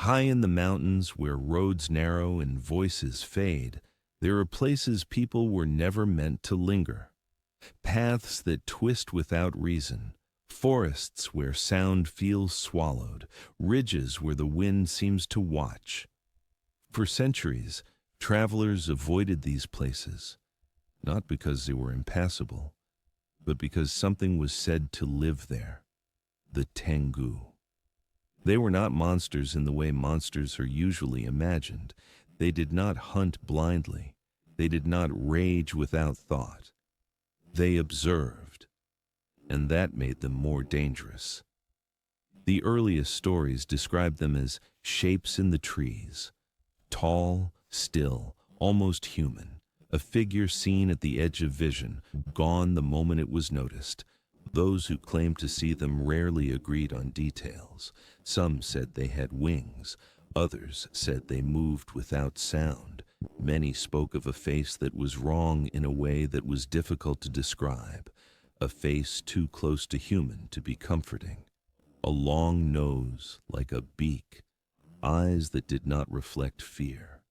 High in the mountains where roads narrow and voices fade, there are places people were never meant to linger. Paths that twist without reason, forests where sound feels swallowed, ridges where the wind seems to watch. For centuries, travelers avoided these places, not because they were impassable, but because something was said to live there, the Tengu. They were not monsters in the way monsters are usually imagined. They did not hunt blindly. They did not rage without thought. They observed, and that made them more dangerous. The earliest stories described them as shapes in the trees, tall, still, almost human, a figure seen at the edge of vision, gone the moment it was noticed. Those who claimed to see them rarely agreed on details. Some said they had wings, others said they moved without sound. Many spoke of a face that was wrong in a way that was difficult to describe, a face too close to human to be comforting, a long nose like a beak, eyes that did not reflect fear.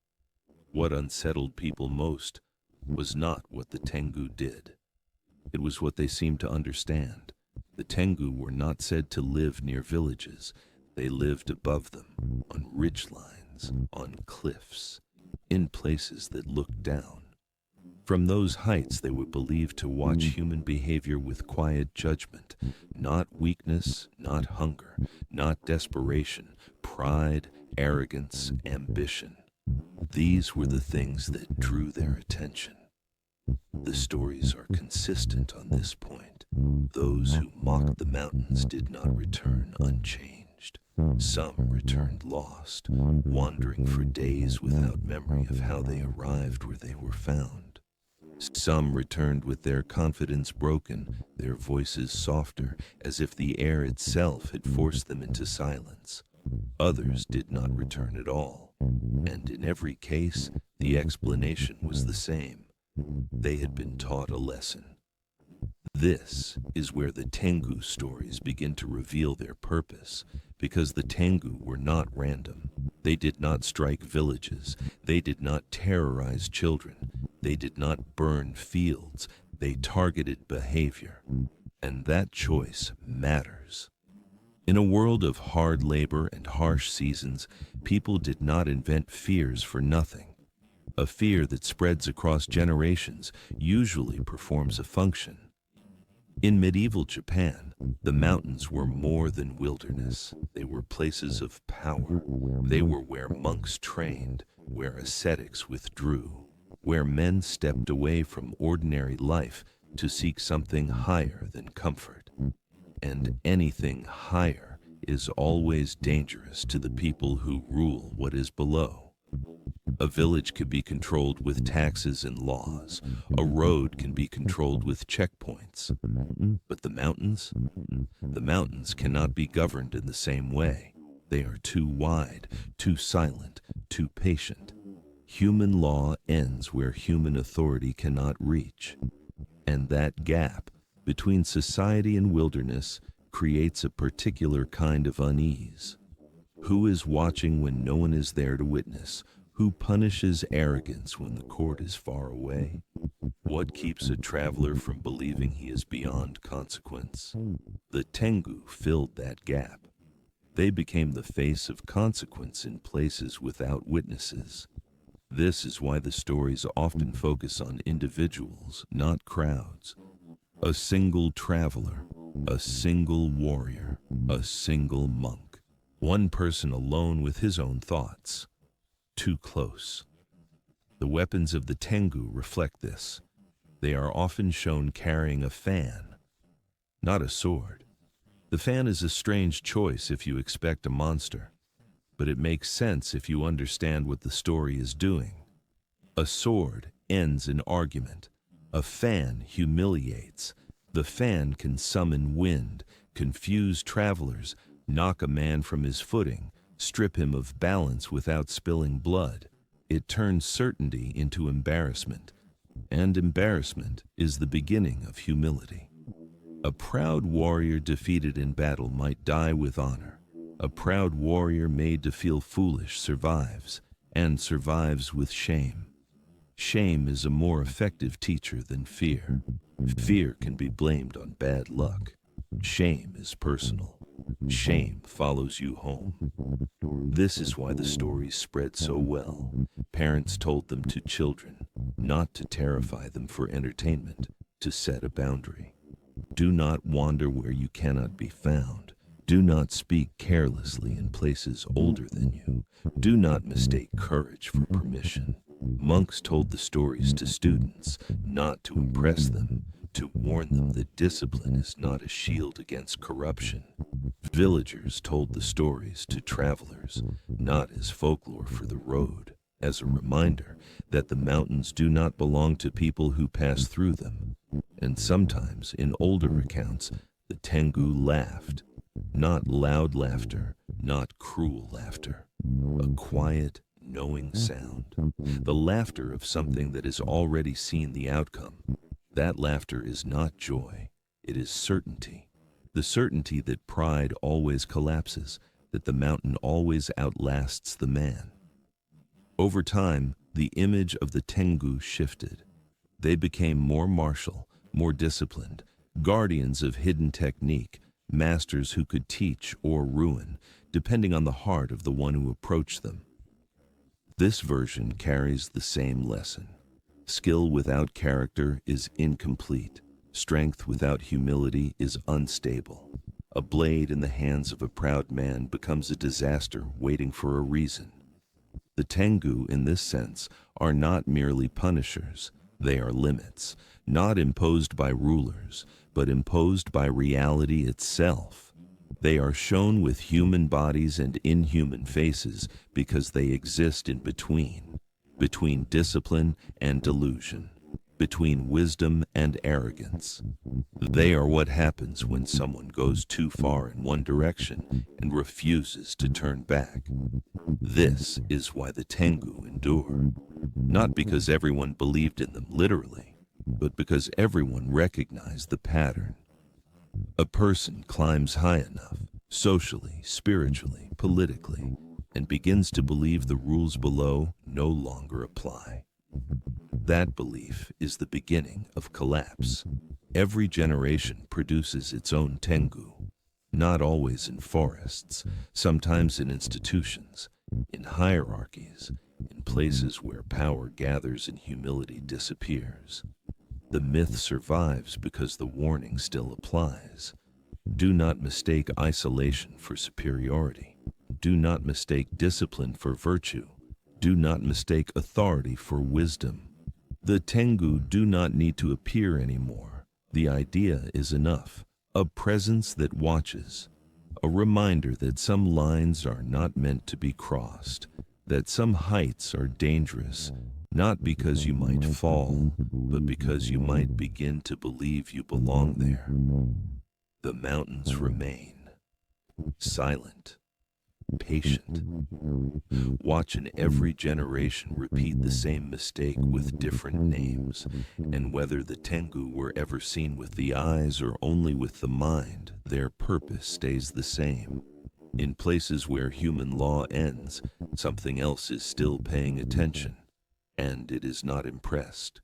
What unsettled people most was not what the Tengu did. It was what they seemed to understand. The Tengu were not said to live near villages. They lived above them, on ridgelines, on cliffs, in places that looked down. From those heights they were believed to watch human behavior with quiet judgment, not weakness, not hunger, not desperation, pride, arrogance, ambition. These were the things that drew their attention. The stories are consistent on this point. Those who mocked the mountains did not return unchanged. Some returned lost, wandering for days without memory of how they arrived where they were found. Some returned with their confidence broken, their voices softer, as if the air itself had forced them into silence. Others did not return at all, and in every case, the explanation was the same. They had been taught a lesson. This is where the Tengu stories begin to reveal their purpose, because the Tengu were not random. They did not strike villages. They did not terrorize children. They did not burn fields. They targeted behavior. And that choice matters. In a world of hard labor and harsh seasons, people did not invent fears for nothing. A fear that spreads across generations usually performs a function. In medieval Japan, the mountains were more than wilderness. They were places of power. They were where monks trained, where ascetics withdrew, where men stepped away from ordinary life to seek something higher than comfort. And anything higher is always dangerous to the people who rule what is below. A village can be controlled with taxes and laws. A road can be controlled with checkpoints. But the mountains? The mountains cannot be governed in the same way. They are too wide, too silent, too patient. Human law ends where human authority cannot reach. And that gap between society and wilderness creates a particular kind of unease. Who is watching when no one is there to witness? Who punishes arrogance when the court is far away? What keeps a traveler from believing he is beyond consequence? The Tengu filled that gap. They became the face of consequence in places without witnesses. This is why the stories often focus on individuals, not crowds. A single traveler, a single warrior, a single monk. One person alone with his own thoughts. Too close. The weapons of the Tengu reflect this. They are often shown carrying a fan, not a sword. The fan is a strange choice if you expect a monster, but it makes sense if you understand what the story is doing. A sword ends an argument. A fan humiliates. The fan can summon wind, confuse travelers, knock a man from his footing, strip him of balance without spilling blood. It turns certainty into embarrassment, and embarrassment is the beginning of humility. A proud warrior defeated in battle might die with honor. A proud warrior made to feel foolish survives, and survives with shame. Shame is a more effective teacher than fear. Fear can be blamed on bad luck. Shame is personal. Shame follows you home. This is why the stories spread so well. Parents told them to children, not to terrify them for entertainment, to set a boundary. Do not wander where you cannot be found. Do not speak carelessly in places older than you. Do not mistake courage for permission. Monks told the stories to students, not to impress them, to warn them that discipline is not a shield against corruption. Villagers told the stories to travelers, not as folklore for the road, as a reminder that the mountains do not belong to people who pass through them. And sometimes, in older accounts, the Tengu laughed. Not loud laughter, not cruel laughter. A quiet, knowing sound. The laughter of something that has already seen the outcome. That laughter is not joy, it is certainty. The certainty that pride always collapses, that the mountain always outlasts the man. Over time, the image of the Tengu shifted. They became more martial, more disciplined, guardians of hidden technique, masters who could teach or ruin, depending on the heart of the one who approached them. This version carries the same lesson. Skill without character is incomplete. Strength without humility is unstable. A blade in the hands of a proud man becomes a disaster waiting for a reason. The Tengu, in this sense, are not merely punishers. They are limits, not imposed by rulers, but imposed by reality itself. They are shown with human bodies and inhuman faces because they exist in between discipline and delusion, between wisdom and arrogance. They are what happens when someone goes too far in one direction and refuses to turn back. This is why the Tengu endure, not because everyone believed in them literally, but because everyone recognized the pattern. A person climbs high enough, socially, spiritually, politically, and begins to believe the rules below no longer apply. That belief is the beginning of collapse. Every generation produces its own Tengu, not always in forests, sometimes in institutions, in hierarchies, in places where power gathers and humility disappears. The myth survives because the warning still applies. Do not mistake isolation for superiority. Do not mistake discipline for virtue. Do not mistake authority for wisdom. The Tengu do not need to appear anymore. The idea is enough. A presence that watches. A reminder that some lines are not meant to be crossed. That some heights are dangerous. Not because you might fall, but because you might begin to believe you belong there. The mountains remain, silent, patient. Watch in every generation repeat the same mistake with different names, and whether the Tengu were ever seen with the eyes or only with the mind, their purpose stays the same. In places where human law ends, something else is still paying attention. And it is not impressed.